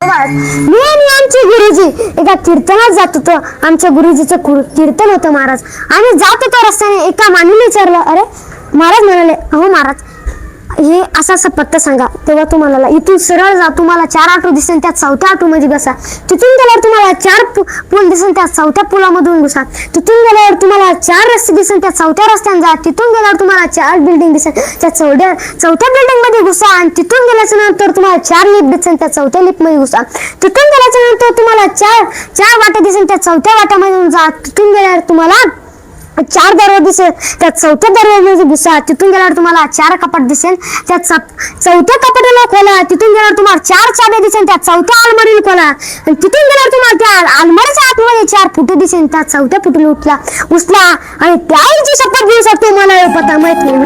मी आणि आमचे गुरुजी एका कीर्तनात जात होतो. आमच्या गुरुजीचं कीर्तन होतं महाराज. आम्ही जात होतो रस्त्याने. एका माणूने विचारलं, अरे महाराज म्हणाले, अहो महाराज हे असा असा पत्ता सांगा. तेव्हा तुम्हाला इथून सरळ जा, तुम्हाला 4 ऑटो दिसेल, त्या 4थ्या ऑटो मध्ये बसा. तिथून गेल्यावर तुम्हाला 4 पूल दिसेल, त्या 4थ्या पुलामधून घुसा. तिथून गेल्यावर तुम्हाला 4 रस्ते दिसेल, त्या 4थ्या रस्त्याने जा. तिथून गेल्यावर तुम्हाला 4 बिल्डिंग दिसेल, त्या 4थ्या बिल्डिंग मध्ये घुसा. आणि तिथून गेल्याच्या नंतर तुम्हाला 4 लिफ्ट दिसेल, त्या 4थ्या लिफ्ट मध्ये घुसा. तिथून गेल्याच्या नंतर तुम्हाला 4 वाटा दिसेल, त्या 4थ्या वाट्यामध्ये जा. तिथून गेल्यावर तुम्हाला 4 दरवाजे दिसेल, त्या 4थ्या दरवाजामध्ये घुसा. तिथून गेल्यावर तुम्हाला 4 कपाट दिसेल, त्या 4थ्या कपाटाला खोला. तिथून गेल्यावर तुम्हाला 4 चाब्या दिसेल, त्या 4थ्या अलमारीला खोला. आणि तिथून गेल्यावर तुम्हाला त्या अलमारीच्या आतमध्ये 4 फुटे दिसेल, त्या 4थ्या फुटीला उचला. आणि त्या जी शपथ घेऊ शकतो मला पता माहित नाही.